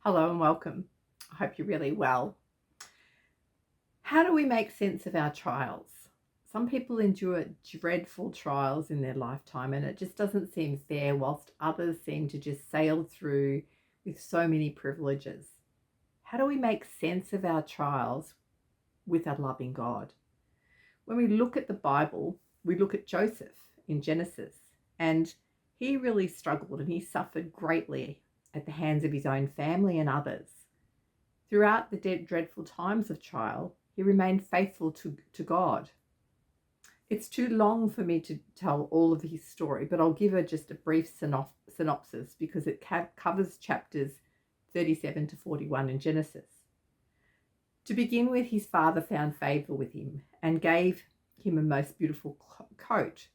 Hello and welcome. I hope you're really well. How do we make sense of our trials? Some people endure dreadful trials in their lifetime and it just doesn't seem fair, whilst others seem to just sail through with so many privileges. How do we make sense of our trials with a loving God? When we look at the Bible, we look at Joseph in Genesis, and he really struggled and he suffered greatly at the hands of his own family and others. Throughout the dreadful times of trial, he remained faithful to God. It's too long for me to tell all of his story, but I'll give her just a brief synopsis because it covers chapters 37 to 41 in Genesis. To begin with, his father found favor with him and gave him a most beautiful coat,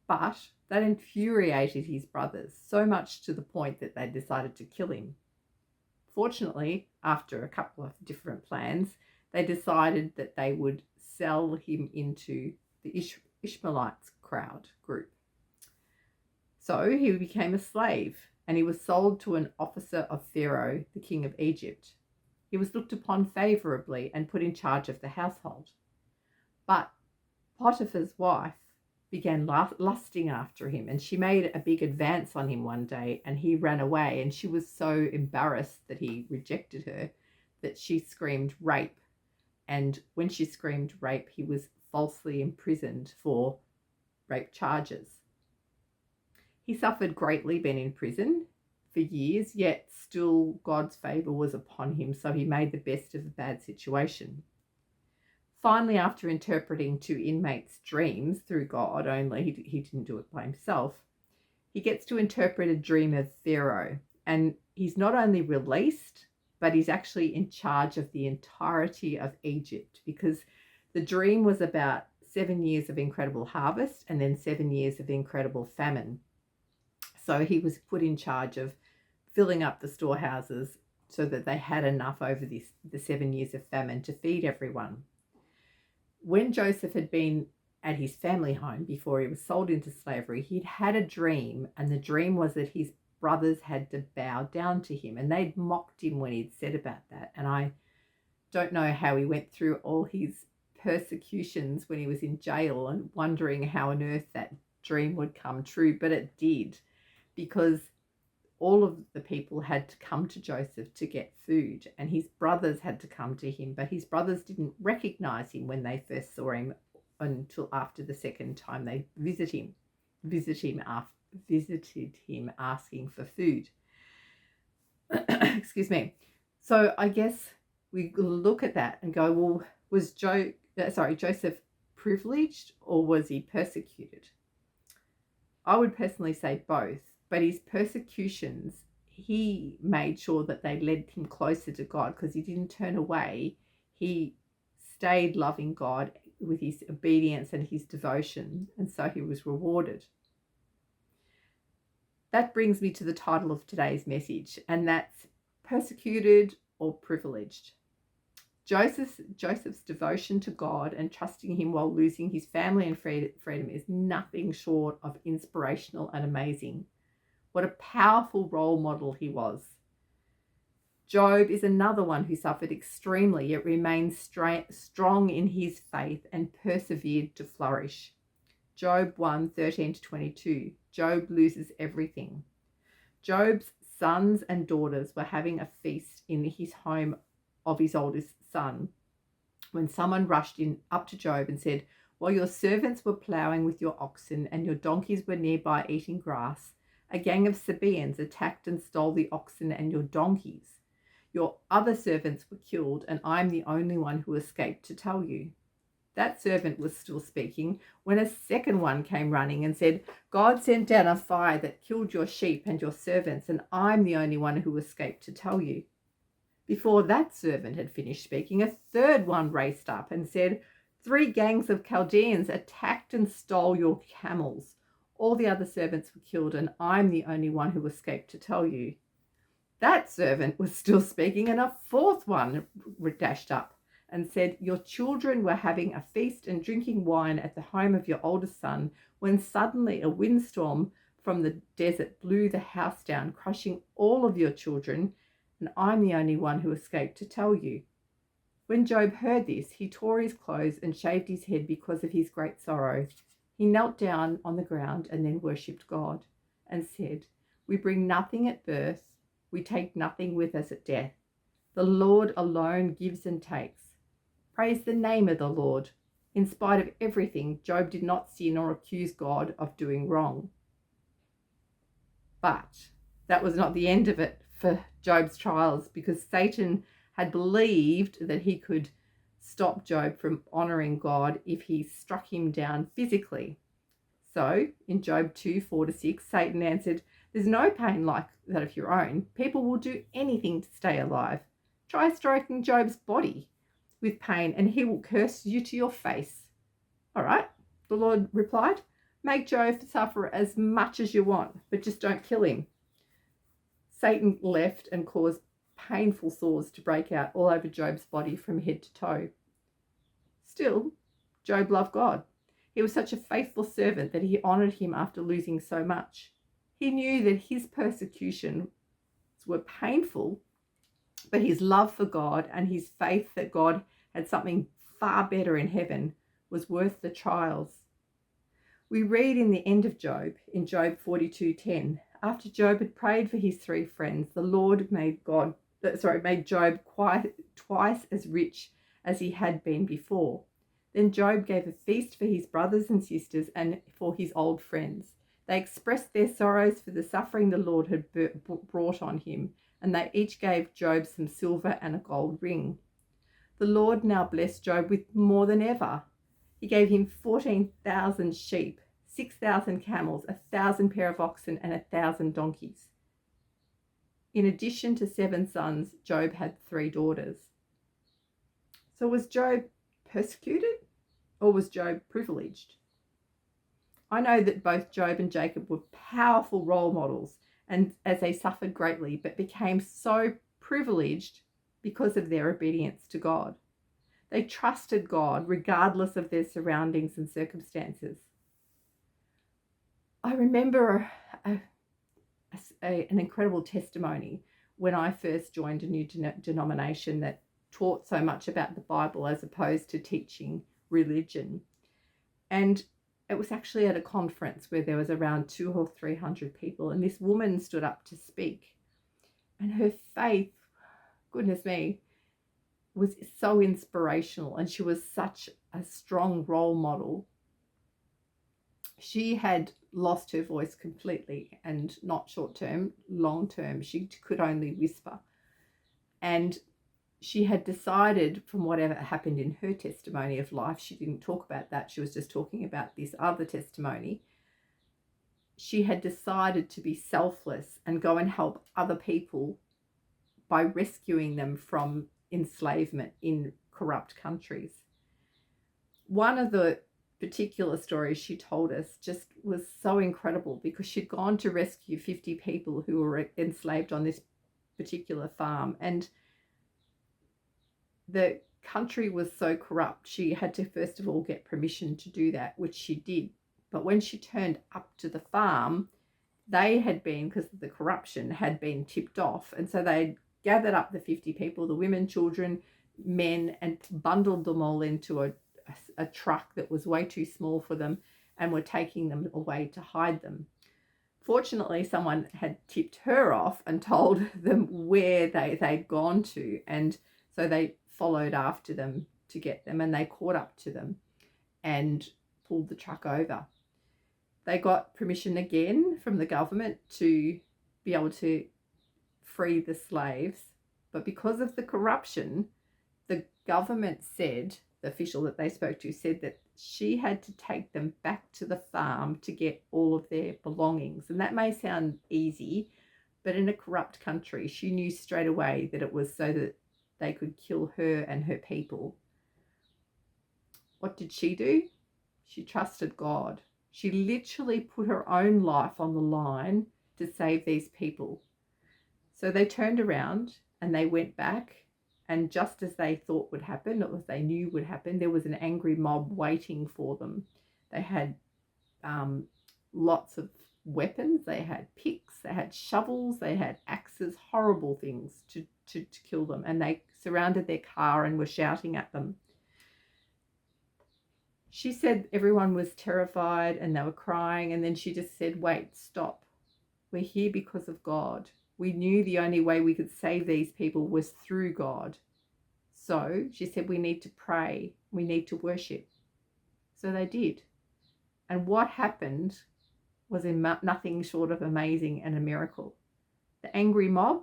but that infuriated his brothers so much to the point that they decided to kill him. Fortunately, after a couple of different plans, they decided that they would sell him into the Ishmaelites group. So he became a slave and he was sold to an officer of Pharaoh, the king of Egypt. He was looked upon favorably and put in charge of the household. But Potiphar's wife began lusting after him, and she made a big advance on him one day, and he ran away, and she was so embarrassed that he rejected her that she screamed rape. And when she screamed rape, he was falsely imprisoned for rape charges. He suffered greatly being in prison for years, yet still God's favor was upon him, so he made the best of a bad situation. Finally, after interpreting two inmates' dreams through God only, he didn't do it by himself, he gets to interpret a dream of Pharaoh. And he's not only released, but he's actually in charge of the entirety of Egypt, because the dream was about 7 years of incredible harvest and then 7 years of incredible famine. So he was put in charge of filling up the storehouses so that they had enough over the 7 years of famine to feed everyone. When Joseph had been at his family home before he was sold into slavery, he'd had a dream, and the dream was that his brothers had to bow down to him, and they'd mocked him when he'd said about that. And I don't know how he went through all his persecutions when he was in jail and wondering how on earth that dream would come true, but it did, because all of the people had to come to Joseph to get food, and his brothers had to come to him, but his brothers didn't recognize him when they first saw him until after the second time they visited him asking for food. Excuse me. So I guess we look at that and go, well, was Joseph privileged or was he persecuted? I would personally say both. But his persecutions, he made sure that they led him closer to God, because he didn't turn away. He stayed loving God with his obedience and his devotion, and so he was rewarded. That brings me to the title of today's message, and that's Persecuted or Privileged. Joseph's devotion to God and trusting him while losing his family and freedom is nothing short of inspirational and amazing. What a powerful role model he was. Job is another one who suffered extremely, yet remained strong in his faith and persevered to flourish. Job 1:13-22. Job loses everything. Job's sons and daughters were having a feast in his home of his oldest son when someone rushed up to Job and said, "While your servants were ploughing with your oxen and your donkeys were nearby eating grass, a gang of Sabaeans attacked and stole the oxen and your donkeys. Your other servants were killed, and I'm the only one who escaped to tell you." That servant was still speaking when a second one came running and said, "God sent down a fire that killed your sheep and your servants, and I'm the only one who escaped to tell you." Before that servant had finished speaking, a third one raced up and said, "3 gangs of Chaldeans attacked and stole your camels. All the other servants were killed, and I'm the only one who escaped to tell you." That servant was still speaking, and a fourth one dashed up and said, "Your children were having a feast and drinking wine at the home of your oldest son, when suddenly a windstorm from the desert blew the house down, crushing all of your children and I'm the only one who escaped to tell you." When Job heard this, he tore his clothes and shaved his head because of his great sorrow. He knelt down on the ground and then worshipped God and said, "We bring nothing at birth, we take nothing with us at death. The Lord alone gives and takes. Praise the name of the Lord." In spite of everything, Job did not sin or accuse God of doing wrong. But that was not the end of it for Job's trials, because Satan had believed that he could stop Job from honoring God if he struck him down physically. So in Job 2:4-6, Satan answered, "There's no pain like that of your own. People will do anything to stay alive. Try stroking Job's body with pain and he will curse you to your face." "All right," the Lord replied, "make Job suffer as much as you want, but just don't kill him." Satan left and caused painful sores to break out all over Job's body from head to toe. Still, Job loved God. He was such a faithful servant that he honored him after losing so much. He knew that his persecutions were painful, but his love for God and his faith that God had something far better in heaven was worth the trials. We read in the end of Job, in Job 42:10, after Job had prayed for his three friends, the Lord made Job twice as rich as he had been before. Then Job gave a feast for his brothers and sisters and for his old friends. They expressed their sorrows for the suffering the Lord had brought on him, and they each gave Job some silver and a gold ring. The Lord now blessed Job with more than ever. He gave him 14,000 sheep, 6,000 camels, 1,000 pair of oxen, and 1,000 donkeys. In addition to 7 sons, Job had 3 daughters. So was Job persecuted, or was Job privileged? I know that both Job and Jacob were powerful role models, and as they suffered greatly, but became so privileged because of their obedience to God. They trusted God regardless of their surroundings and circumstances. I remember an incredible testimony when I first joined a new denomination that taught so much about the Bible as opposed to teaching religion. And it was actually at a conference where there was around 200 or 300 people, and this woman stood up to speak. And her faith, goodness me, was so inspirational, and she was such a strong role model. She had lost her voice completely, and not short term, long term. She could only whisper. And she had decided, from whatever happened in her testimony of life, she didn't talk about that. She was just talking about this other testimony. She had decided to be selfless and go and help other people by rescuing them from enslavement in corrupt countries. One of the particular stories she told us just was so incredible, because she'd gone to rescue 50 people who were enslaved on this particular farm, and the country was so corrupt she had to first of all get permission to do that, which she did. But when she turned up to the farm, they had been, because of the corruption, had been tipped off, and so they'd gathered up the 50 people, the women, children, men, and bundled them all into a truck that was way too small for them, and were taking them away to hide them. Fortunately, someone had tipped her off and told them where they'd gone to, and so they followed after them to get them, and they caught up to them and pulled the truck over. They got permission again from the government to be able to free the slaves, but because of the corruption, the government said, the official that they spoke to said that she had to take them back to the farm to get all of their belongings. And that may sound easy, but in a corrupt country, she knew straight away that it was so that they could kill her and her people. What did she do? She trusted God. She literally put her own life on the line to save these people. So they turned around and they went back, and just as they thought would happen, or as they knew would happen, there was an angry mob waiting for them. They had lots of weapons, they had picks, they had shovels, they had axes, horrible things to kill them. And they surrounded their car and were shouting at them. She said everyone was terrified and they were crying. And then she just said, wait, stop. We're here because of God. We knew the only way we could save these people was through God. So she said, we need to pray. We need to worship. So they did. And what happened was nothing short of amazing and a miracle. The angry mob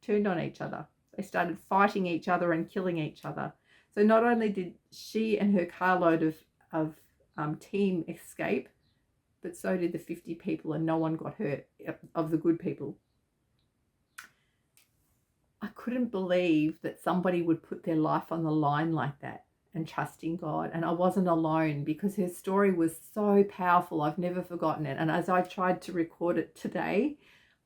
turned on each other. They started fighting each other and killing each other. So not only did she and her carload of team escape, but so did the 50 people, and no one got hurt of the good people. I couldn't believe that somebody would put their life on the line like that and trust in God. And I wasn't alone, because her story was so powerful. I've never forgotten it. And as I tried to record it today,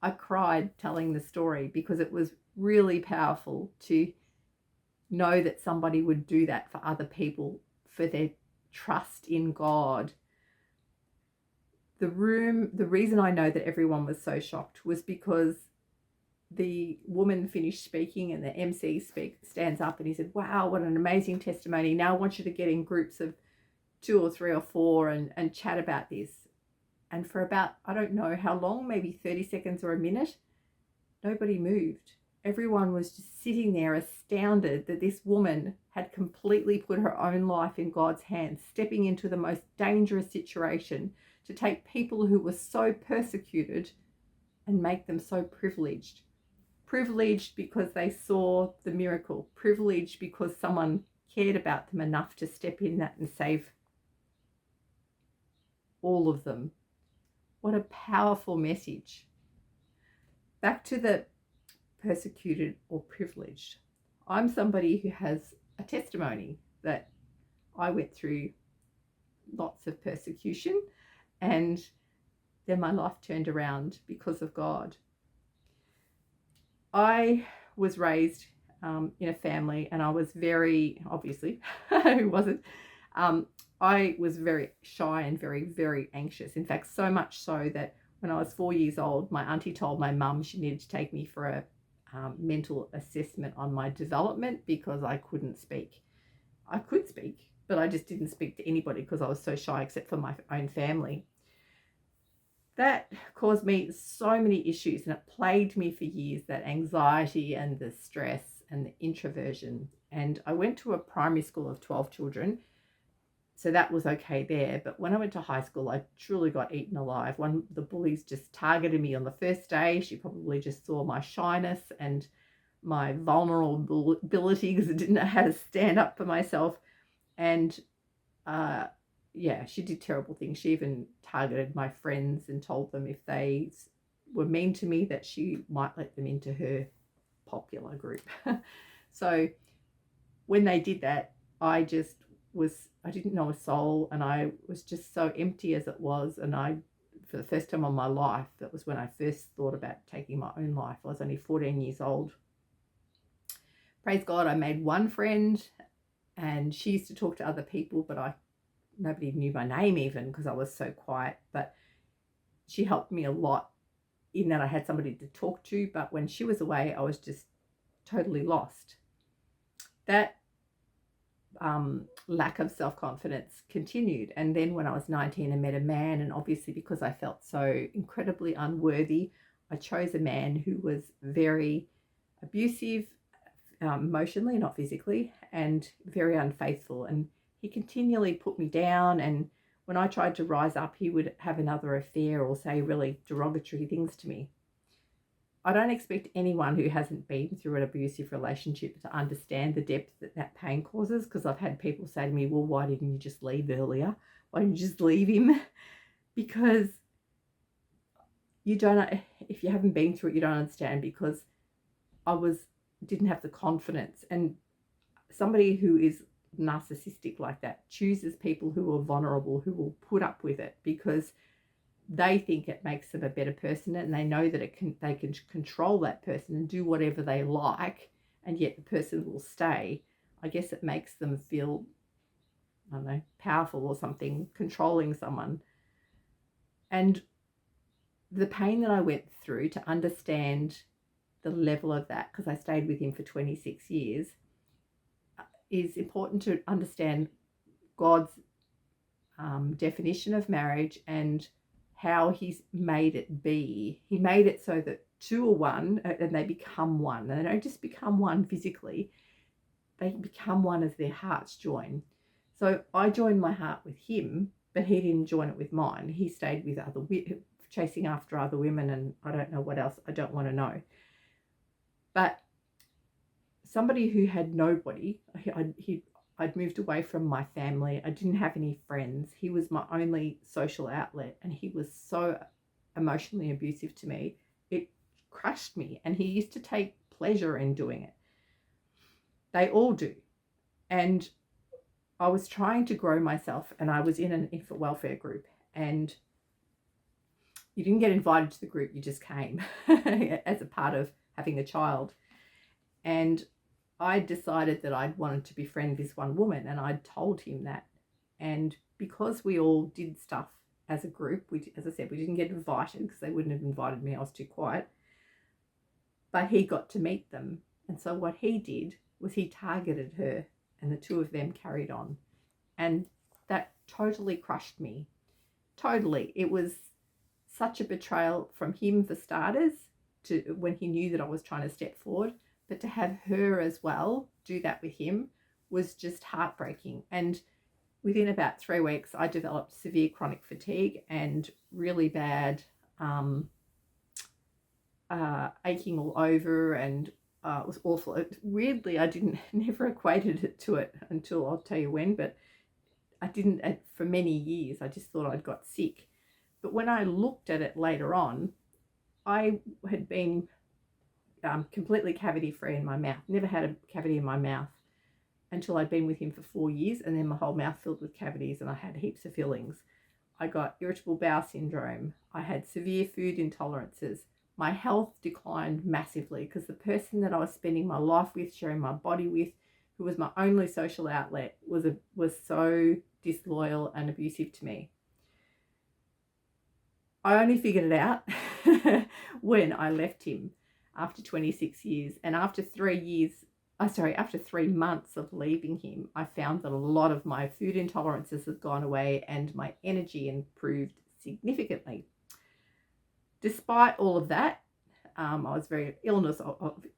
I cried telling the story, because it was really powerful to know that somebody would do that for other people, for their trust in God. The reason I know that everyone was so shocked was because the woman finished speaking and the MC stands up and he said, wow, what an amazing testimony. Now I want you to get in groups of 2 or 3 or 4 and chat about this. And for about, I don't know how long, maybe 30 seconds or a minute, nobody moved. Everyone was just sitting there astounded that this woman had completely put her own life in God's hands, stepping into the most dangerous situation to take people who were so persecuted and make them so privileged. Privileged because they saw the miracle. Privileged because someone cared about them enough to step in that and save all of them. What a powerful message. Back to the persecuted or privileged. I'm somebody who has a testimony that I went through lots of persecution and then my life turned around because of God. I was raised in a family, and I was very, obviously, who wasn't? I was very shy and very, very anxious. In fact, so much so that when I was 4 years old, my auntie told my mum she needed to take me for a mental assessment on my development, because I couldn't speak. I could speak, but I just didn't speak to anybody because I was so shy, except for my own family. That caused me so many issues, and it plagued me for years, that anxiety and the stress and the introversion. And I went to a primary school of 12 children, so that was okay there. But when I went to high school, I truly got eaten alive. One of the bullies just targeted me on the first day. She probably just saw my shyness and my vulnerability, because I didn't know how to stand up for myself. And yeah, she did terrible things. She even targeted my friends and told them if they were mean to me that she might let them into her popular group. So when they did that, I didn't know a soul, and I was just so empty as it was. And for the first time in my life, that was when I first thought about taking my own life. I was only 14 years old. Praise God, I made one friend, and she used to talk to other people, but nobody knew my name even, because I was so quiet. But she helped me a lot in that I had somebody to talk to. But when she was away, I was just totally lost. That lack of self-confidence continued. And then when I was 19, I met a man, and obviously because I felt so incredibly unworthy, I chose a man who was very abusive, emotionally, not physically, and very unfaithful. And he continually put me down, and when I tried to rise up, he would have another affair or say really derogatory things to me. I don't expect anyone who hasn't been through an abusive relationship to understand the depth that pain causes, because I've had people say to me, well, why didn't you just leave earlier? Why didn't you just leave him? Because you don't, if you haven't been through it, you don't understand, because I didn't have the confidence. And somebody who is narcissistic like that chooses people who are vulnerable, who will put up with it, because they think it makes them a better person, and they know that they can control that person and do whatever they like, and yet the person will stay. I guess it makes them feel, I don't know, powerful or something, controlling someone. And the pain that I went through to understand the level of that, because I stayed with him for 26 years, is important to understand God's definition of marriage and how he's made it be. He made it so that two are one and they become one. And they don't just become one physically, they become one as their hearts join. So I joined my heart with him, but he didn't join it with mine. He stayed with chasing after other women, and I don't know what else. I don't want to know. But somebody who had nobody, I'd moved away from my family. I didn't have any friends. He was my only social outlet, and he was so emotionally abusive to me. It crushed me, and he used to take pleasure in doing it. They all do. And I was trying to grow myself, and I was in an infant welfare group, and you didn't get invited to the group, you just came as a part of having a child. And I decided that I'd wanted to befriend this one woman, and I'd told him that. And because we all did stuff as a group, as I said, we didn't get invited because they wouldn't have invited me. I was too quiet. But he got to meet them. And so what he did was he targeted her, and the two of them carried on. And that totally crushed me. Totally. It was such a betrayal from him, for starters, to when he knew that I was trying to step forward. But to have her as well do that with him was just heartbreaking. And within about 3 weeks, I developed severe chronic fatigue and really bad aching all over, and it was awful. Weirdly, I never equated it to it until I'll tell you when, but I didn't for many years. I just thought I'd got sick. But when I looked at it later on, I had been completely cavity free in my mouth. Never had a cavity in my mouth until I'd been with him for 4 years, and then my whole mouth filled with cavities, and I had heaps of fillings. I got irritable bowel syndrome. I had severe food intolerances. My health declined massively because the person that I was spending my life with, sharing my body with, who was my only social outlet, was so disloyal and abusive to me. I only figured it out when I left him after 26 years. And after 3 months of leaving him, I found that a lot of my food intolerances had gone away and my energy improved significantly. Despite all of that, I was very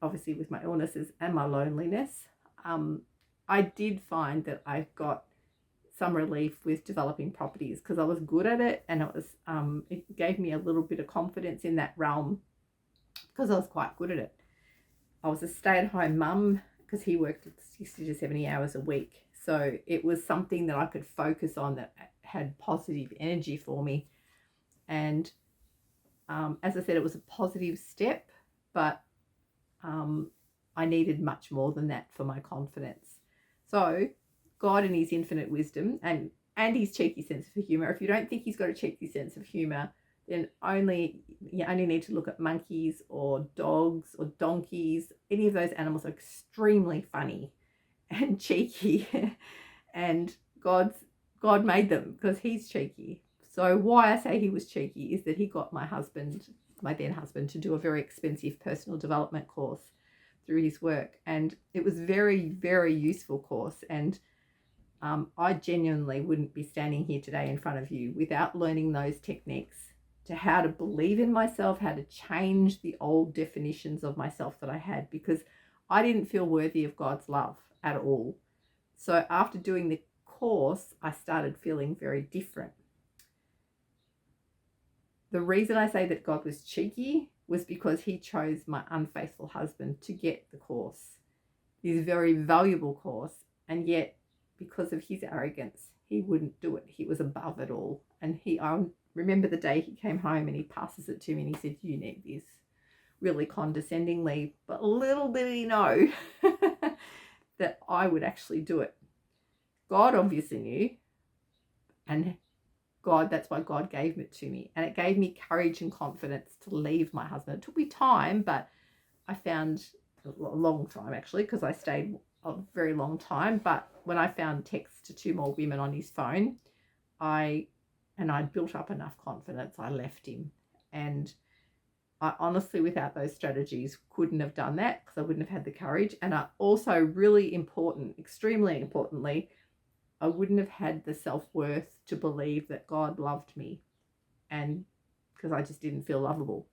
obviously with my illnesses and my loneliness. I did find that I got some relief with developing properties because I was good at it, and it gave me a little bit of confidence in that realm because I was quite good at it. I was a stay-at-home mum because he worked 60 to 70 hours a week. So it was something that I could focus on that had positive energy for me. And as I said, it was a positive step, but I needed much more than that for my confidence. So God, in his infinite wisdom and his cheeky sense of humor, if you don't think he's got a cheeky sense of humor, then you only need to look at monkeys or dogs or donkeys. Any of those animals are extremely funny and cheeky. And God made them because he's cheeky. So why I say he was cheeky is that he got my then husband, to do a very expensive personal development course through his work. And it was very, very useful course. And I genuinely wouldn't be standing here today in front of you without learning those techniques to how to believe in myself, how to change the old definitions of myself that I had, because I didn't feel worthy of God's love at all. So after doing the course, I started feeling very different. The reason I say that God was cheeky was because he chose my unfaithful husband to get the course, this very valuable course, and yet because of his arrogance, he wouldn't do it. He was above it all. And I remember the day he came home and he passes it to me and he said, "You need this," really condescendingly, but little did he know that I would actually do it. God obviously knew, and that's why God gave it to me. And it gave me courage and confidence to leave my husband. It took me time, but I found a long time actually, because I stayed a very long time. But when I found texts to 2 more women on his phone, I'd built up enough confidence, I left him. And I honestly, without those strategies, couldn't have done that because I wouldn't have had the courage. And I also, really important, extremely importantly, I wouldn't have had the self-worth to believe that God loved me, and because I just didn't feel lovable.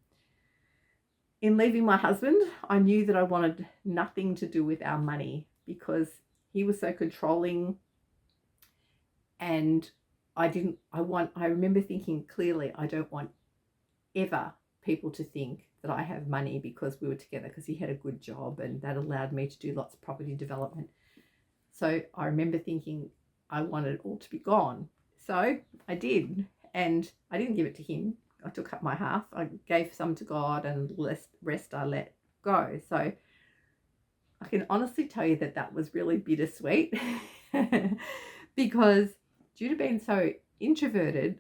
In leaving my husband, I knew that I wanted nothing to do with our money because he was so controlling, and I remember thinking clearly, I don't want ever people to think that I have money because we were together, because he had a good job and that allowed me to do lots of property development. So I remember thinking I wanted it all to be gone. So I did, and I didn't give it to him. I took up my half. I gave some to God, and the rest I let go. So I can honestly tell you that that was really bittersweet because due to being so introverted,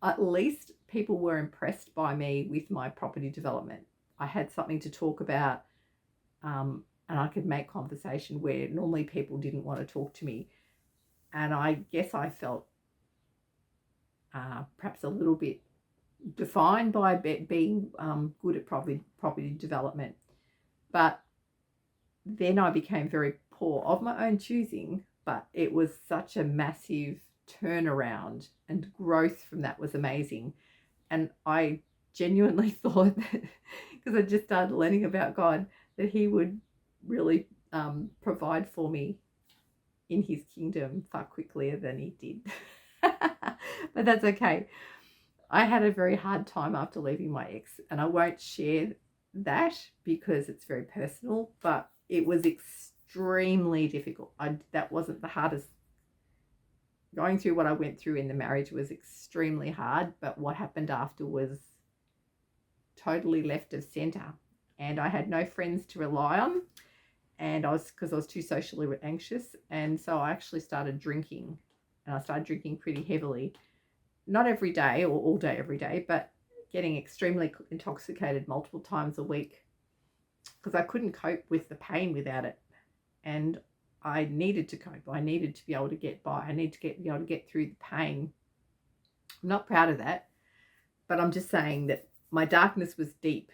at least people were impressed by me with my property development. I had something to talk about, and I could make conversation where normally people didn't want to talk to me. And I guess I felt perhaps a little bit defined by being good at property development. But then I became very poor of my own choosing, but it was such a massive turnaround, and growth from that was amazing. And I genuinely thought that, because I just started learning about God, that he would really provide for me in his kingdom far quicker than he did. But that's okay. I had a very hard time after leaving my ex, and I won't share that because it's very personal, but it was extremely difficult. That wasn't the hardest. Going through what I went through in the marriage was extremely hard, but what happened after was totally left of center, and I had no friends to rely on, and because I was too socially anxious, and so I actually started drinking, and I started drinking pretty heavily, not every day or all day every day, but getting extremely intoxicated multiple times a week because I couldn't cope with the pain without it, and I needed to cope. I needed to be able to get by. I needed to be able to get through the pain. I'm not proud of that, but I'm just saying that my darkness was deep,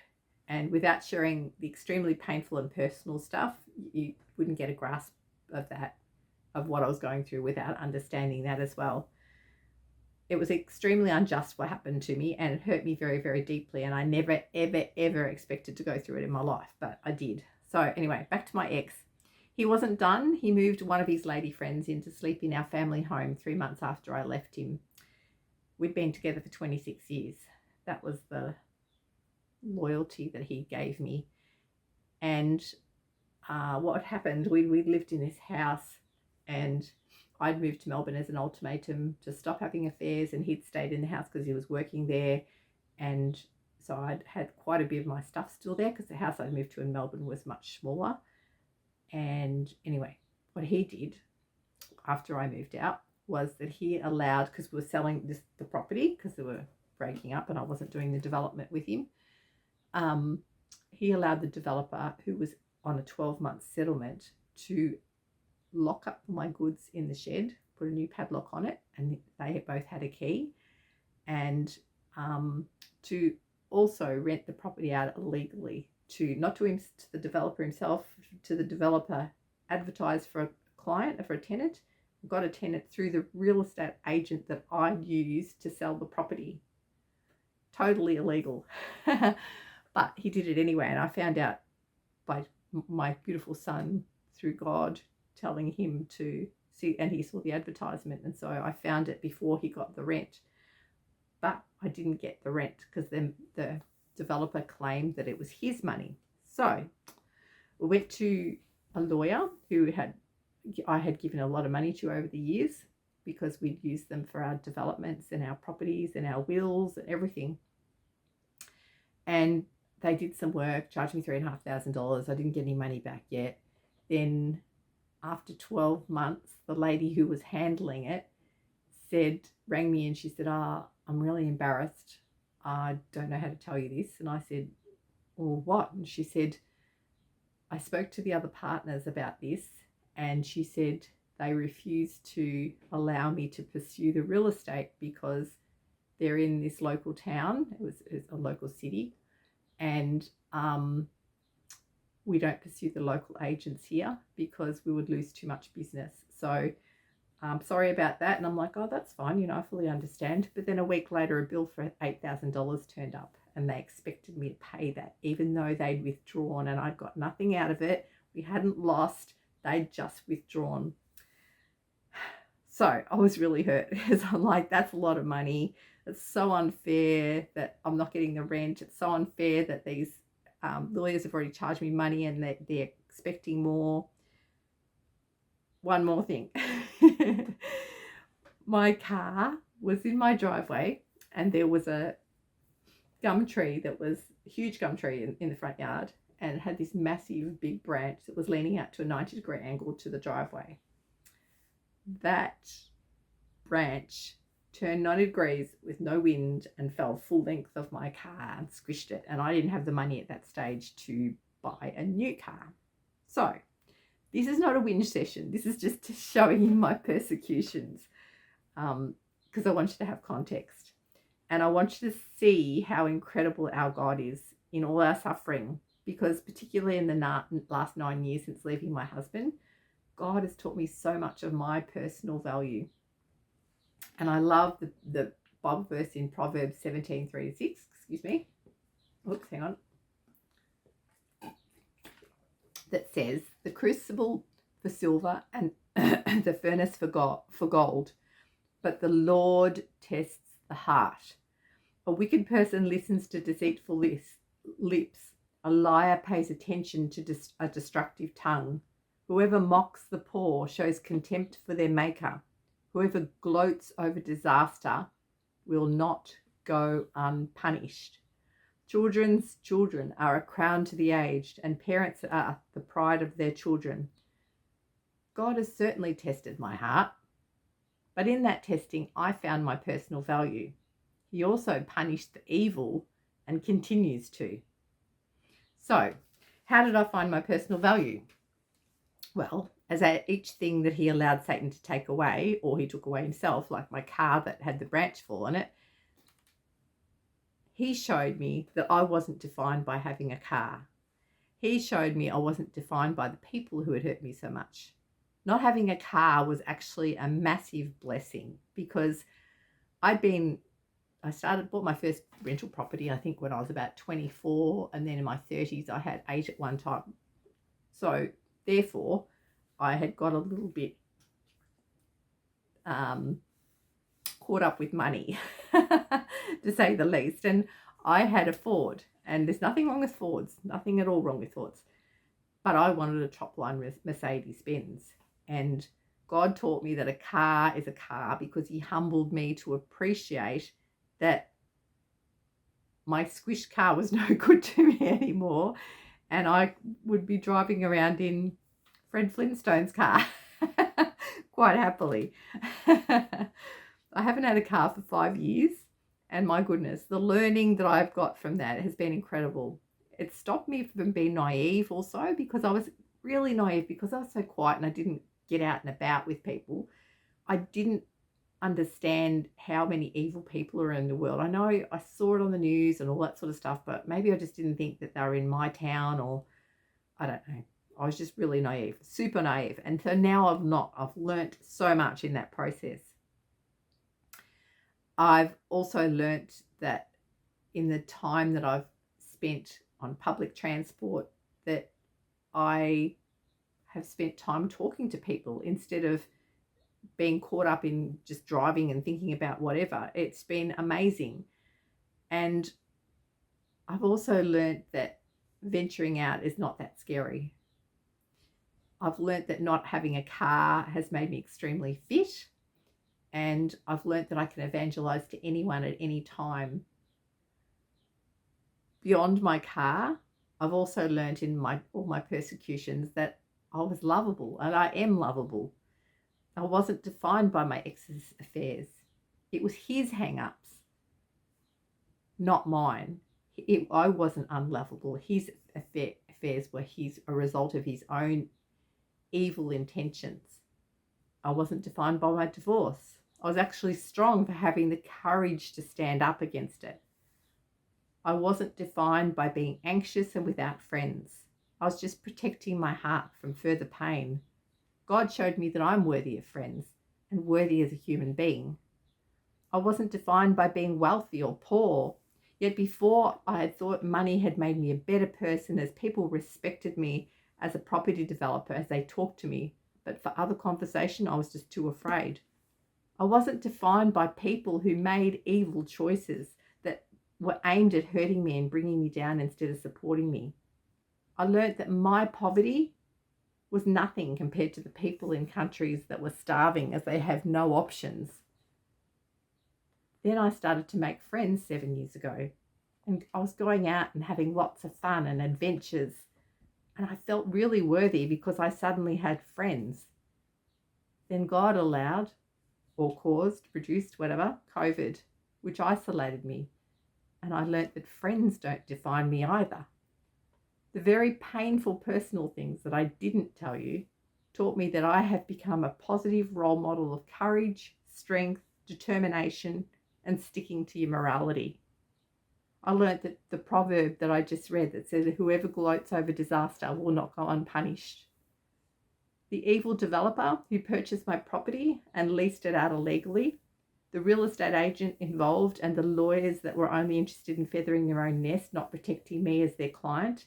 and without sharing the extremely painful and personal stuff, you wouldn't get a grasp of that, of what I was going through, without understanding that as well. It was extremely unjust what happened to me, and it hurt me very, very deeply, and I never, ever, ever expected to go through it in my life, but I did. So anyway, back to my ex. He wasn't done. He moved one of his lady friends in to sleep in our family home 3 months after I left him. We'd been together for 26 years. That was the loyalty that he gave me. And what happened, we lived in this house, and I'd moved to Melbourne as an ultimatum to stop having affairs, and he'd stayed in the house because he was working there. And so I'd had quite a bit of my stuff still there because the house I moved to in Melbourne was much smaller. And anyway, what he did after I moved out was that he allowed, because we were selling the property because they were breaking up and I wasn't doing the development with him, he allowed the developer, who was on a 12-month settlement, to lock up my goods in the shed, put a new padlock on it, and they both had a key, and to also rent the property out illegally, to not to him, to the developer himself, to the developer, advertise for a client, for a tenant, got a tenant through the real estate agent that I used to sell the property. Totally illegal. But he did it anyway, and I found out by my beautiful son, through God telling him to see, and he saw the advertisement, and so I found it before he got the rent. But I didn't get the rent because then the developer claimed that it was his money. So we went to a lawyer who I had given a lot of money to over the years, because we'd used them for our developments and our properties and our wills and everything. And they did some work, charged me $3,500. I didn't get any money back yet. Then after 12 months, the lady who was handling it rang me, and she said, I'm really embarrassed. I don't know how to tell you this. And I said, well, what? And she said, I spoke to the other partners about this, and she said they refused to allow me to pursue the real estate because they're in this local town. It was a local city, and we don't pursue the local agents here because we would lose too much business. So sorry about that. And I'm like, oh, that's fine. You know, I fully understand. But then a week later, a bill for $8,000 turned up, and they expected me to pay that, even though they'd withdrawn and I'd got nothing out of it. We hadn't lost. They'd just withdrawn. So I was really hurt because I'm like, that's a lot of money. It's so unfair that I'm not getting the rent. It's so unfair that these lawyers have already charged me money and they're expecting more. One more thing. My car was in my driveway and there was a gum tree that was a huge gum tree in the front yard, and it had this massive big branch that was leaning out to a 90-degree angle to the driveway. That branch turned 90 degrees with no wind and fell full length of my car and squished it, and I didn't have the money at that stage to buy a new car. So this is not a whinge session. This is just showing you my persecutions, because I want you to have context. And I want you to see how incredible our God is in all our suffering, because particularly in the last 9 years since leaving my husband, God has taught me so much of my personal value. And I love the Bible verse in Proverbs 17:3-6. Excuse me. Oops, hang on. That says, the crucible for silver and the furnace for gold, but the Lord tests the heart. A wicked person listens to deceitful lips. A liar pays attention to a destructive tongue. Whoever mocks the poor shows contempt for their maker. Whoever gloats over disaster will not go unpunished. Children's children are a crown to the aged, and parents are the pride of their children. God has certainly tested my heart, but in that testing, I found my personal value. He also punished the evil and continues to. So, how did I find my personal value? Well, as at each thing that he allowed Satan to take away, or he took away himself, like my car that had the branch fall on it, he showed me that I wasn't defined by having a car. He showed me I wasn't defined by the people who had hurt me so much. Not having a car was actually a massive blessing, because bought my first rental property, I think, when I was about 24, and then in my 30s I had 8 at one time. So therefore, I had got a little bit caught up with money, to say the least. And I had a Ford, and there's nothing wrong with Fords, nothing at all wrong with Fords. But I wanted a top-line Mercedes-Benz. And God taught me that a car is a car because he humbled me to appreciate that my squished car was no good to me anymore, and I would be driving around in Fred Flintstone's car quite happily. I haven't had a car for 5 years, and my goodness, the learning that I've got from that has been incredible. It stopped me from being naive also, because I was really naive because I was so quiet and I didn't get out and about with people. I didn't understand how many evil people are in the world. I know I saw it on the news and all that sort of stuff, but maybe I just didn't think that they were in my town, or I don't know. I was just really naive, super naive. And so now I've learnt so much in that process. I've also learnt that in the time that I've spent on public transport, that I have spent time talking to people instead of being caught up in just driving and thinking about whatever. It's been amazing. And I've also learnt that venturing out is not that scary. I've learnt that not having a car has made me extremely fit. And I've learnt that I can evangelize to anyone at any time. Beyond my car, I've also learnt in all my persecutions that I was lovable, and I am lovable. I wasn't defined by my ex's affairs. It was his hang-ups, not mine. I wasn't unlovable. His affairs were a result of his own evil intentions. I wasn't defined by my divorce. I was actually strong for having the courage to stand up against it. I wasn't defined by being anxious and without friends. I was just protecting my heart from further pain. God showed me that I'm worthy of friends and worthy as a human being. I wasn't defined by being wealthy or poor. Yet before, I had thought money had made me a better person, as people respected me as a property developer as they talked to me. But for other conversation, I was just too afraid. I wasn't defined by people who made evil choices that were aimed at hurting me and bringing me down instead of supporting me. I learned that my poverty was nothing compared to the people in countries that were starving, as they have no options. Then I started to make friends 7 years ago, and I was going out and having lots of fun and adventures, and I felt really worthy because I suddenly had friends. Then God allowed or caused, produced, whatever, COVID, which isolated me, and I learnt that friends don't define me either. The very painful personal things that I didn't tell you taught me that I have become a positive role model of courage, strength, determination, and sticking to your morality. I learnt that the proverb that I just read that says, whoever gloats over disaster will not go unpunished. The evil developer who purchased my property and leased it out illegally, the real estate agent involved, and the lawyers that were only interested in feathering their own nest, not protecting me as their client,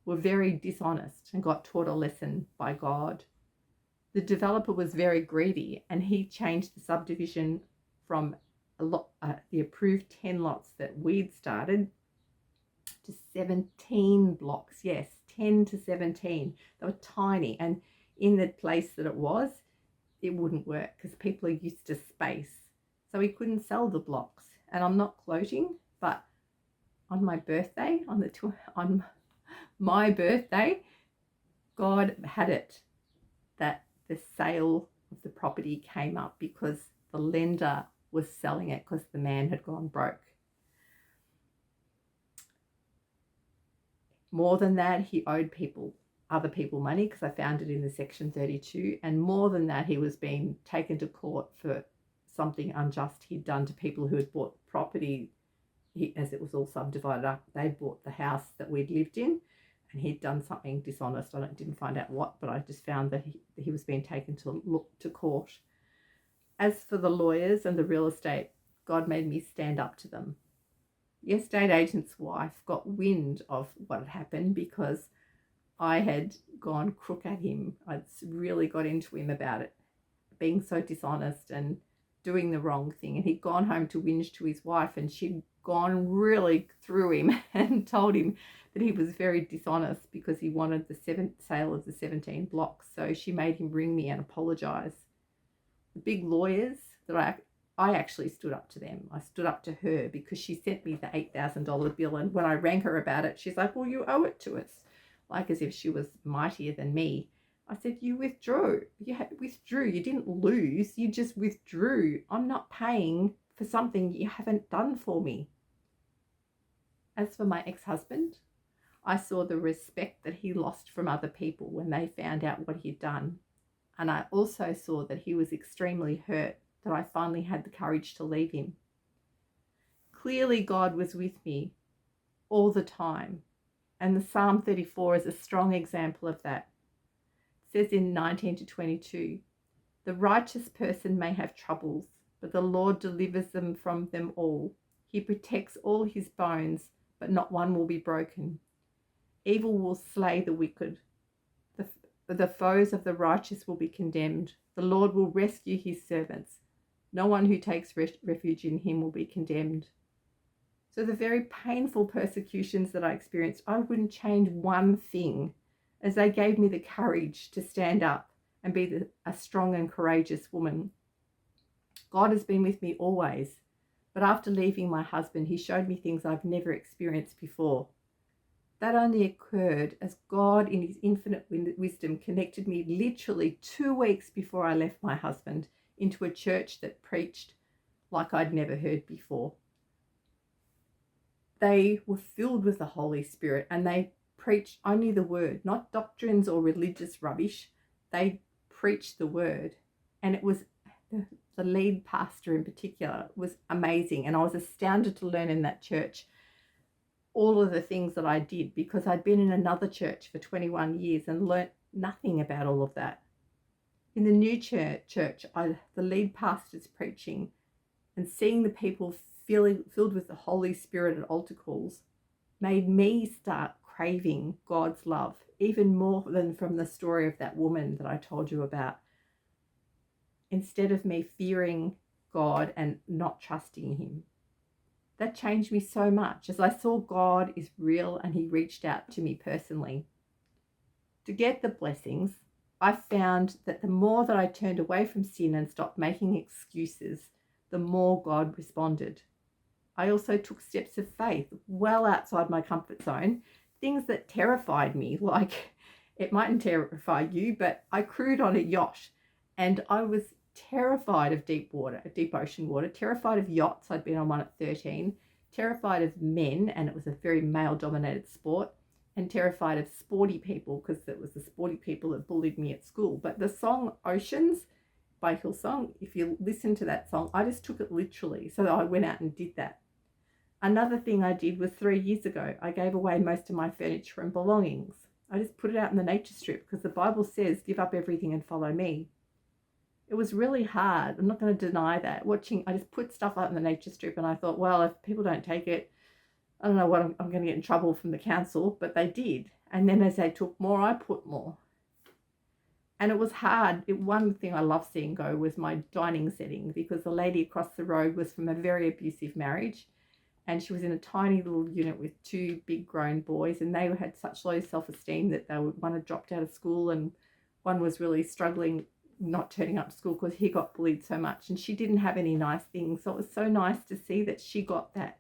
were very dishonest and got taught a lesson by God. The developer was very greedy, and he changed the subdivision from the approved 10 lots that we'd started to 17 blocks. Yes, 10 to 17. They were tiny, and in the place that it wouldn't work because people are used to space. So he couldn't sell the blocks. And I'm not gloating, but on my birthday, on my birthday, God had it that the sale of the property came up because the lender was selling it because the man had gone broke. More than that, he owed other people money, because I found it in the Section 32. And more than that, he was being taken to court for something unjust he'd done to people who had bought property. As it was all subdivided up, they bought the house that we'd lived in, and he'd done something dishonest. I didn't find out what, but I just found that he was being taken to court. As for the lawyers and the real estate, God made me stand up to them. The estate agent's wife got wind of what had happened because I had gone crook at him. I'd really got into him about it, being so dishonest and doing the wrong thing. And he'd gone home to whinge to his wife, and she'd gone really through him and told him that he was very dishonest because he wanted the sale of the 17 blocks. So she made him ring me and apologise. The big lawyers that I actually stood up to them. I stood up to her because she sent me the $8,000 bill, and when I rang her about it, she's like, well, you owe it to us, like as if she was mightier than me. I said, you withdrew. You withdrew. You didn't lose. You just withdrew. I'm not paying for something you haven't done for me. As for my ex-husband, I saw the respect that he lost from other people when they found out what he'd done. And I also saw that he was extremely hurt that I finally had the courage to leave him. Clearly, God was with me all the time. And the Psalm 34 is a strong example of that. It says in 19 to 22, the righteous person may have troubles, but the Lord delivers them from them all. He protects all his bones, but not one will be broken. Evil will slay the wicked. The foes of the righteous will be condemned. The Lord will rescue his servants. No one who takes refuge in him will be condemned. So the very painful persecutions that I experienced, I wouldn't change one thing, as they gave me the courage to stand up and be a strong and courageous woman. God has been with me always, but after leaving my husband, he showed me things I've never experienced before. That only occurred as God, in his infinite wisdom, connected me literally 2 weeks before I left my husband into a church that preached like I'd never heard before. They were filled with the Holy Spirit, and they preached only the word, not doctrines or religious rubbish. They preached the word, and it was the the lead pastor in particular, was amazing. And I was astounded to learn in that church all of the things that I did, because I'd been in another church for 21 years and learnt nothing about all of that. In the new church, the lead pastor's preaching and seeing the people filled with the Holy Spirit at altar calls made me start craving God's love, even more than from the story of that woman that I told you about. Instead of me fearing God and not trusting him. That changed me so much, as I saw God is real and he reached out to me personally. To get the blessings, I found that the more that I turned away from sin and stopped making excuses, the more God responded. I also took steps of faith well outside my comfort zone, things that terrified me, like it mightn't terrify you, but I crewed on a yacht and I was terrified of deep ocean water, terrified of yachts. I'd been on one at 13, terrified of men, and it was a very male-dominated sport, and terrified of sporty people, because it was the sporty people that bullied me at school. But the song Oceans by Hillsong, if you listen to that song, I just took it literally. So I went out and did that. Another thing I did was 3 years ago, I gave away most of my furniture and belongings. I just put it out in the nature strip, because the Bible says, give up everything and follow me. It was really hard. I'm not going to deny that. I just put stuff out in the nature strip, and I thought, well, if people don't take it, I don't know what I'm going to get in trouble from the council, but they did. And then as they took more, I put more. And it was hard. One thing I love seeing go was my dining setting, because the lady across the road was from a very abusive marriage, and she was in a tiny little unit with 2 big grown boys, and they had such low self-esteem that one had dropped out of school, and one was really struggling, not turning up to school because he got bullied so much, and she didn't have any nice things. So it was so nice to see that she got that.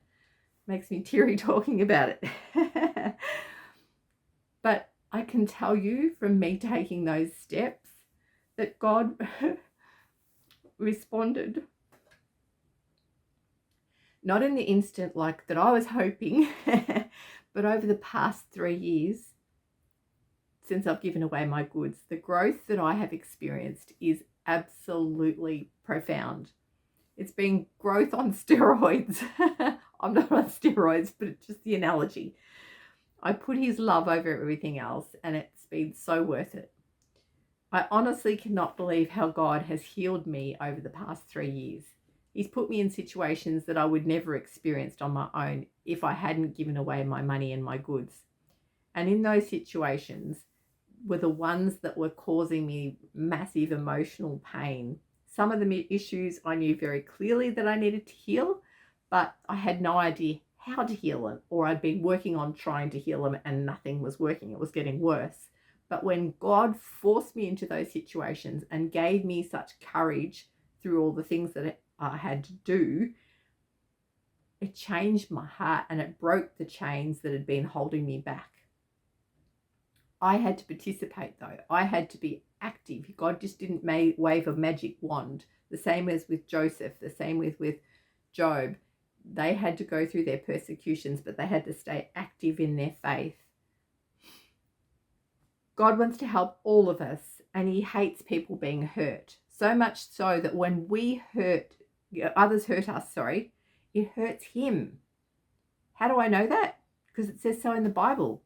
Makes me teary talking about it. But I can tell you from me taking those steps that God responded. Not in the instant like that I was hoping, but over the past 3 years, since I've given away my goods, the growth that I have experienced is absolutely profound. It's been growth on steroids. I'm not on steroids, but it's just the analogy. I put his love over everything else, and it's been so worth it. I honestly cannot believe how God has healed me over the past 3 years. He's put me in situations that I would never have experienced on my own if I hadn't given away my money and my goods. And in those situations were the ones that were causing me massive emotional pain. Some of the issues I knew very clearly that I needed to heal, but I had no idea how to heal them, or I'd been working on trying to heal them and nothing was working. It was getting worse. But when God forced me into those situations and gave me such courage through all the things that I had to do, it changed my heart and it broke the chains that had been holding me back. I had to participate though. I had to be active. God just didn't wave a magic wand. The same as with Joseph, the same with Job. They had to go through their persecutions, but they had to stay active in their faith. God wants to help all of us, and he hates people being hurt. So much so that when others hurt us, it hurts him. How do I know that? Because it says so in the Bible.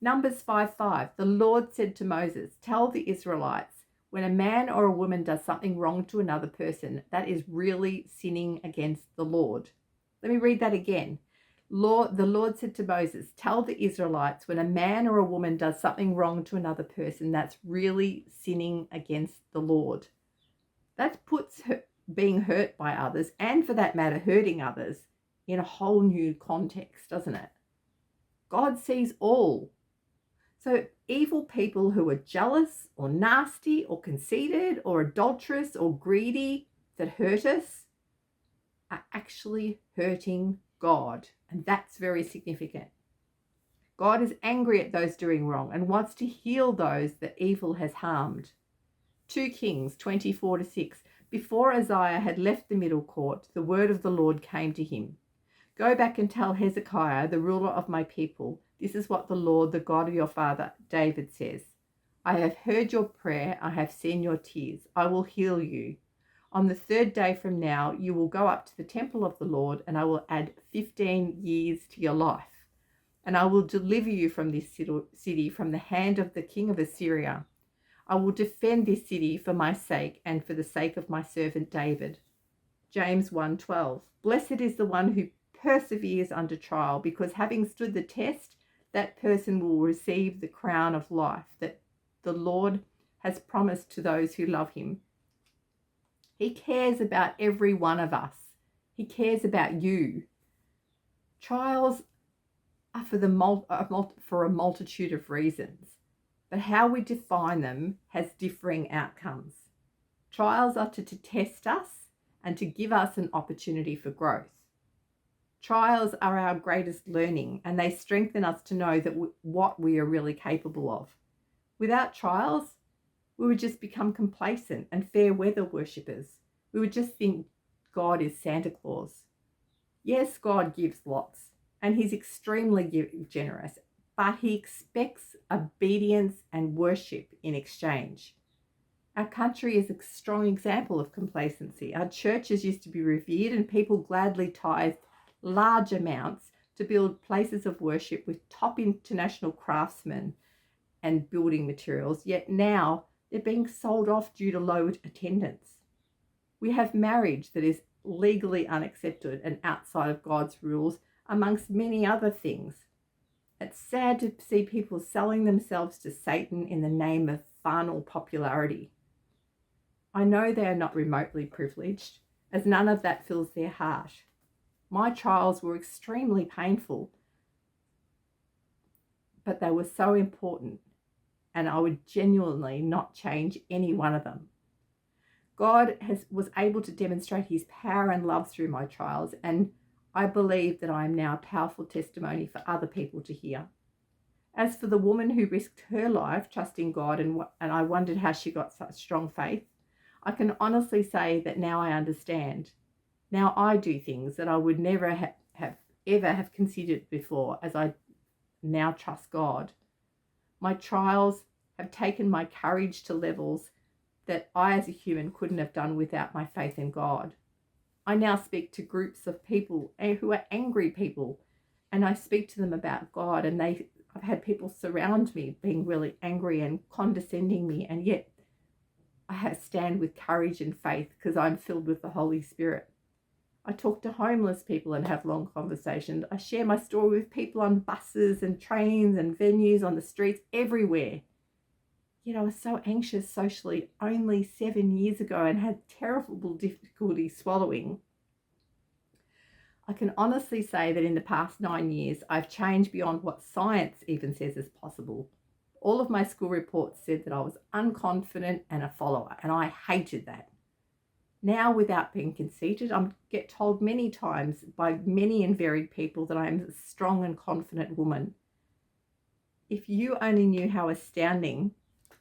Numbers 5:5, the Lord said to Moses, tell the Israelites, when a man or a woman does something wrong to another person, that is really sinning against the Lord. Let me read that again. The Lord said to Moses, tell the Israelites, when a man or a woman does something wrong to another person, that's really sinning against the Lord. That puts being hurt by others, and for that matter, hurting others, in a whole new context, doesn't it? God sees all. So evil people who are jealous or nasty or conceited or adulterous or greedy that hurt us are actually hurting God. And that's very significant. God is angry at those doing wrong and wants to heal those that evil has harmed. 2 Kings 24-6. Before Isaiah had left the middle court, the word of the Lord came to him. Go back and tell Hezekiah, the ruler of my people, this is what the Lord, the God of your father, David says. I have heard your prayer. I have seen your tears. I will heal you. On the third day from now, you will go up to the temple of the Lord, and I will add 15 years to your life. And I will deliver you from this city from the hand of the king of Assyria. I will defend this city for my sake and for the sake of my servant David. James 1:12. Blessed is the one who perseveres under trial, because having stood the test, that person will receive the crown of life that the Lord has promised to those who love him. He cares about every one of us. He cares about you. Trials are for a multitude of reasons, but how we define them has differing outcomes. Trials are to test us and to give us an opportunity for growth. Trials are our greatest learning, and they strengthen us to know that what we are really capable of. Without trials, we would just become complacent and fair weather worshippers. We would just think God is Santa Claus. Yes, God gives lots, and he's extremely generous, but he expects obedience and worship in exchange. Our country is a strong example of complacency. Our churches used to be revered, and people gladly tithed large amounts to build places of worship with top international craftsmen and building materials, yet now they're being sold off due to low attendance. We have marriage that is legally unaccepted and outside of God's rules, amongst many other things. It's sad to see people selling themselves to Satan in the name of fun or popularity. I know they are not remotely privileged, as none of that fills their heart. My trials were extremely painful, but they were so important, and I would genuinely not change any one of them. God was able to demonstrate his power and love through my trials, and I believe that I am now a powerful testimony for other people to hear. As for the woman who risked her life trusting God, and I wondered how she got such strong faith, I can honestly say that now I understand. Now I do things that I would never have considered before, as I now trust God. My trials have taken my courage to levels that I as a human couldn't have done without my faith in God. I now speak to groups of people who are angry people, and I speak to them about God, and I've had people surround me being really angry and condescending me, and yet I stand with courage and faith because I'm filled with the Holy Spirit. I talk to homeless people and have long conversations. I share my story with people on buses and trains and venues, on the streets, everywhere. Yet I was so anxious socially only 7 years ago and had terrible difficulty swallowing. I can honestly say that in the past 9 years, I've changed beyond what science even says is possible. All of my school reports said that I was unconfident and a follower, and I hated that. Now, without being conceited, I get told many times by many and varied people that I am a strong and confident woman. If you only knew how astounding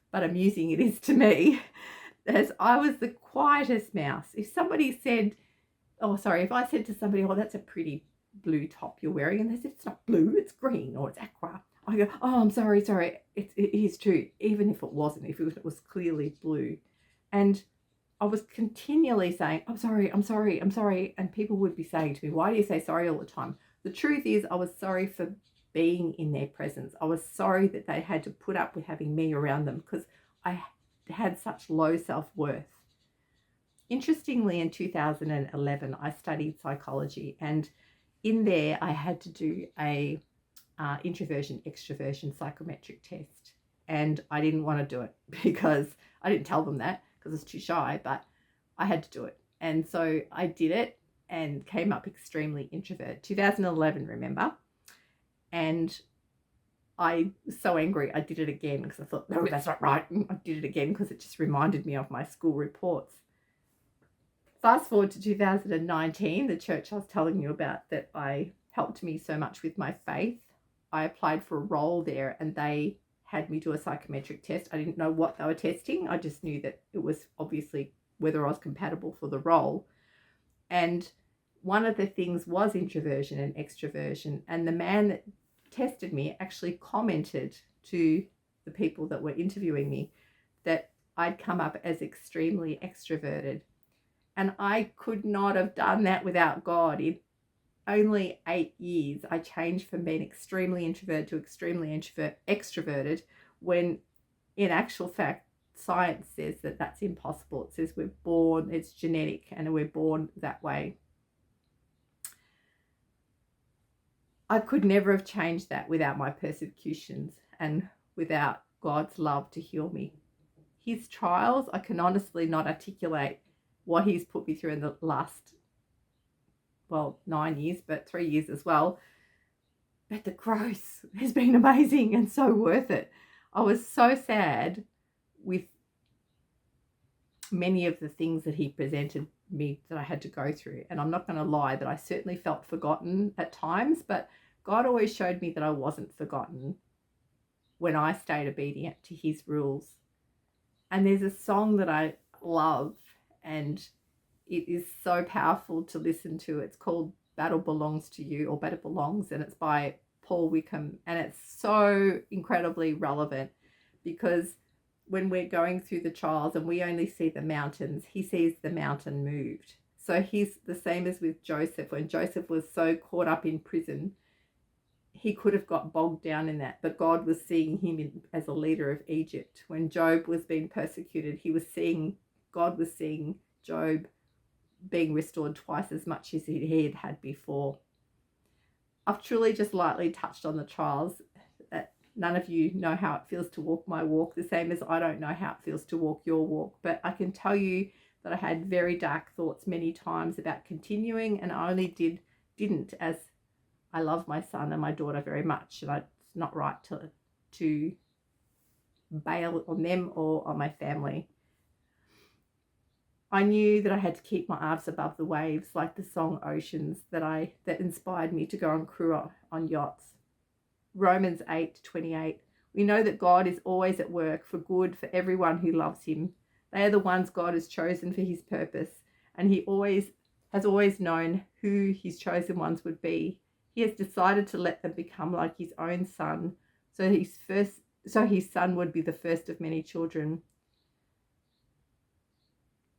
but amusing it is to me, as I was the quietest mouse. If I said to somebody, oh, that's a pretty blue top you're wearing, and they said, it's not blue, it's green, or it's aqua, I go, oh, I'm sorry, it is too, even if it wasn't, if it was clearly blue. And I was continually saying, I'm sorry, and people would be saying to me, why do you say sorry all the time? The truth is, I was sorry for being in their presence. I was sorry that they had to put up with having me around them, because I had such low self-worth. Interestingly, in 2011, I studied psychology, and in there I had to do a introversion, extroversion psychometric test, and I didn't want to do it because I didn't tell them that because I was too shy, but I had to do it. And so I did it and came up extremely introvert. 2011, remember? And I was so angry, I did it again because I thought, no, that's not right. And I did it again because it just reminded me of my school reports. Fast forward to 2019, the church I was telling you about that helped me so much with my faith. I applied for a role there, and they had me do a psychometric test. I didn't know what they were testing. I just knew that it was obviously whether I was compatible for the role. And one of the things was introversion and extroversion. And the man that tested me actually commented to the people that were interviewing me that I'd come up as extremely extroverted. And I could not have done that without God. In only 8 years, I changed from being extremely introverted to extremely extroverted, when in actual fact, science says that that's impossible. It says we're born, it's genetic, and we're born that way. I could never have changed that without my persecutions and without God's love to heal me. His trials, I can honestly not articulate what he's put me through in the last, 9 years, but 3 years as well. But the growth has been amazing and so worth it. I was so sad with many of the things that he presented me that I had to go through. And I'm not going to lie that I certainly felt forgotten at times, but God always showed me that I wasn't forgotten when I stayed obedient to his rules. And there's a song that I love, and it is so powerful to listen to. It's called Battle Belongs to You, or Battle Belongs, and it's by Paul Wickham. And it's so incredibly relevant, because when we're going through the trials and we only see the mountains, he sees the mountain moved. So he's the same as with Joseph. When Joseph was so caught up in prison, he could have got bogged down in that, but God was seeing him as a leader of Egypt. When Job was being persecuted, God was seeing Job being restored twice as much as he had had before. I've truly just lightly touched on the trials. That none of you know how it feels to walk my walk, the same as I don't know how it feels to walk your walk. But I can tell you that I had very dark thoughts many times about continuing, and I only didn't, as I love my son and my daughter very much, and it's not right to bail on them or on my family. I knew that I had to keep my arms above the waves, like the song Oceans that inspired me to go on crew on yachts. Romans 8:28. We know that God is always at work for good for everyone who loves him. They are the ones God has chosen for his purpose, and he has always known who his chosen ones would be. He has decided to let them become like his own son, so his son would be the first of many children.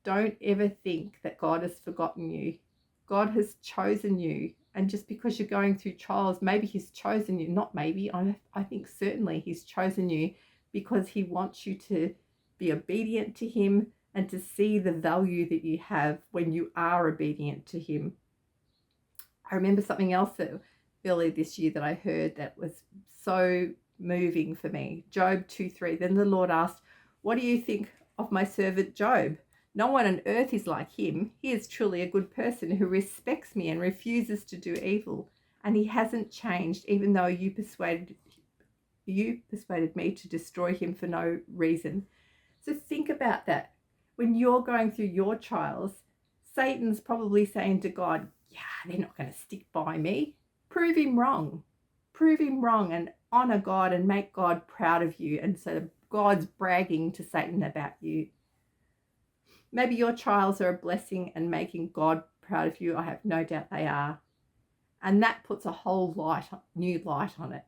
Don't ever think that God has forgotten you. God has chosen you, and just because you're going through trials, maybe he's chosen you, not maybe, I think certainly he's chosen you because he wants you to be obedient to him and to see the value that you have when you are obedient to him. I remember something else that earlier this year that I heard that was so moving for me. Job 2:3. Then the Lord asked, "What do you think of my servant Job? No one on earth is like him. He is truly a good person who respects me and refuses to do evil. And he hasn't changed, even though you persuaded me to destroy him for no reason." So think about that. When you're going through your trials, Satan's probably saying to God, "Yeah, they're not going to stick by me." Prove him wrong. Prove him wrong and honor God and make God proud of you. And so God's bragging to Satan about you. Maybe your trials are a blessing and making God proud of you. I have no doubt they are. And that puts a whole new light on it.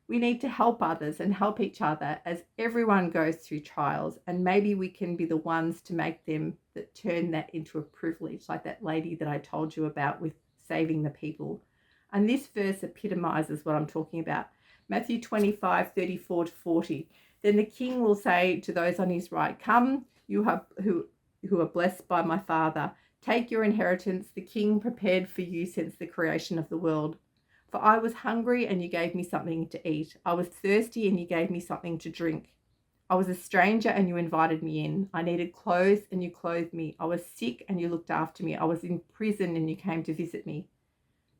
We need to help others and help each other as everyone goes through trials, and maybe we can be the ones to make them that turn that into a privilege, like that lady that I told you about with saving the people. And this verse epitomizes what I'm talking about. Matthew 25:34-40. Then the king will say to those on his right, "Come, you who are blessed by my Father. Take your inheritance, the king prepared for you since the creation of the world. For I was hungry and you gave me something to eat. I was thirsty and you gave me something to drink. I was a stranger and you invited me in. I needed clothes and you clothed me. I was sick and you looked after me. I was in prison and you came to visit me."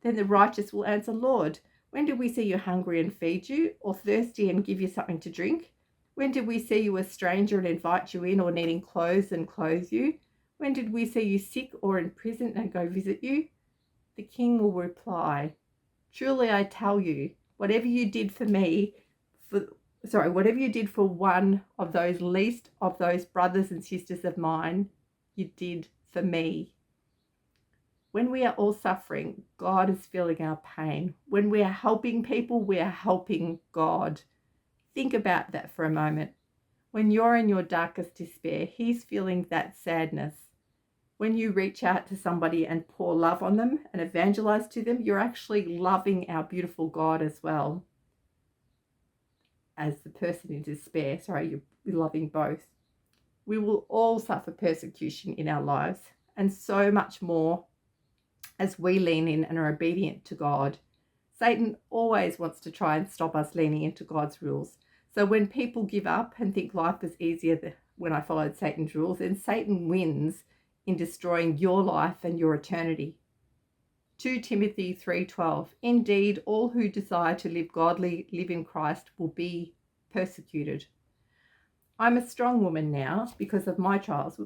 Then the righteous will answer, "Lord, when did we see you hungry and feed you, or thirsty and give you something to drink? When did we see you a stranger and invite you in, or needing clothes and clothe you? When did we see you sick or in prison and go visit you?" The king will reply, "Truly I tell you, whatever you did for one of those least of those brothers and sisters of mine, you did for me." When we are all suffering, God is feeling our pain. When we are helping people, we are helping God. Think about that for a moment. When you're in your darkest despair, he's feeling that sadness. When you reach out to somebody and pour love on them and evangelize to them, you're actually loving our beautiful God as well as the person in despair. Sorry, you're loving both. We will all suffer persecution in our lives, and so much more as we lean in and are obedient to God. Satan always wants to try and stop us leaning into God's rules. So when people give up and think life was easier when I followed Satan's rules, then Satan wins in destroying your life and your eternity. 2 Timothy 3:12. Indeed, all who desire to live godly, live in Christ, will be persecuted. I'm a strong woman now because of my trials.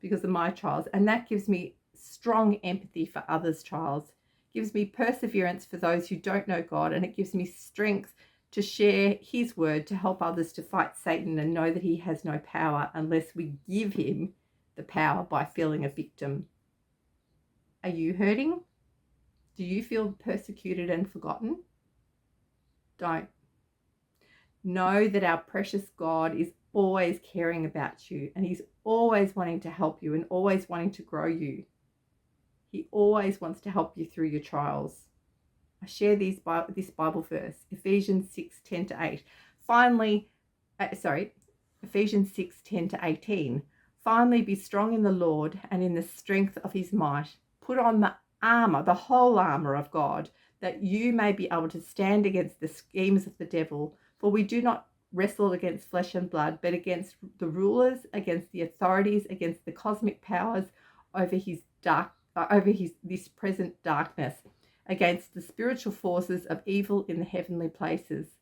Because of my trials, and that gives me strong empathy for others' trials. Gives me perseverance for those who don't know God, and it gives me strength to share his word to help others to fight Satan and know that he has no power unless we give him the power by feeling a victim. Are you hurting? Do you feel persecuted and forgotten? Don't. Know that our precious God is always caring about you, and he's always wanting to help you and always wanting to grow you. He always wants to help you through your trials. I share this Bible verse, Ephesians 6:10-8. Ephesians 6:10-18. Finally, be strong in the Lord and in the strength of his might. Put on the armor, the whole armor of God, that you may be able to stand against the schemes of the devil. For we do not wrestle against flesh and blood, but against the rulers, against the authorities, against the cosmic powers over this present darkness, against the spiritual forces of evil in the heavenly places.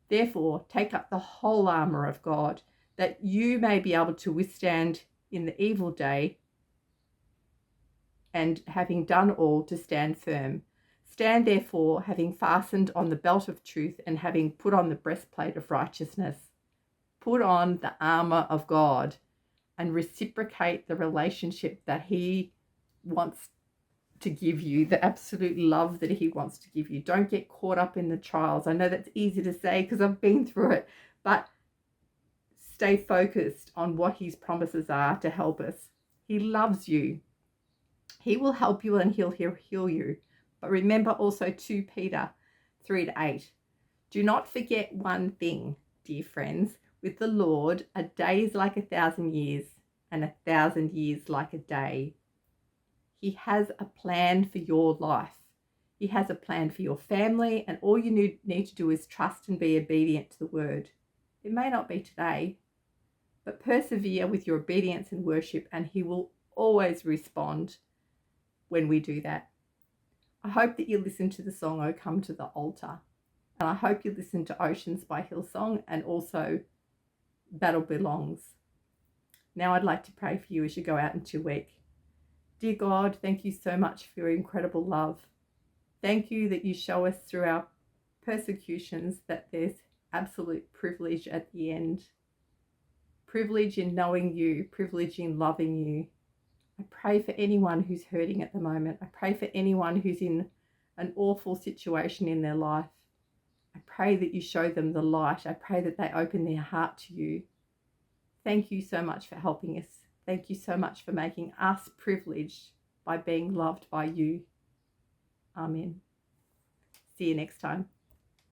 Therefore, take up the whole armor of God, that you may be able to withstand in the evil day, and having done all, to stand firm. Stand therefore, having fastened on the belt of truth, and having put on the breastplate of righteousness. Put on the armor of God and reciprocate the relationship that he wants to give you, the absolute love that he wants to give you. Don't get caught up in the trials. I know that's easy to say because I've been through it, but stay focused on what his promises are to help us. He loves you. He will help you and he'll heal you. But remember also 2 Peter 3-8. Do not forget one thing, dear friends. With the Lord, a day is like 1,000 years, and 1,000 years like a day. He has a plan for your life. He has a plan for your family, and all you need to do is trust and be obedient to the word. It may not be today, but persevere with your obedience and worship, and he will always respond when we do that. I hope that you listen to the song, "Oh Come to the Altar." And I hope you listen to Oceans by Hillsong and also Battle Belongs. Now I'd like to pray for you as you go out into your week. Dear God, thank you so much for your incredible love. Thank you that you show us through our persecutions that there's absolute privilege at the end. Privilege in knowing you, privilege in loving you. I pray for anyone who's hurting at the moment. I pray for anyone who's in an awful situation in their life. I pray that you show them the light. I pray that they open their heart to you. Thank you so much for helping us. Thank you so much for making us privileged by being loved by you. Amen. See you next time.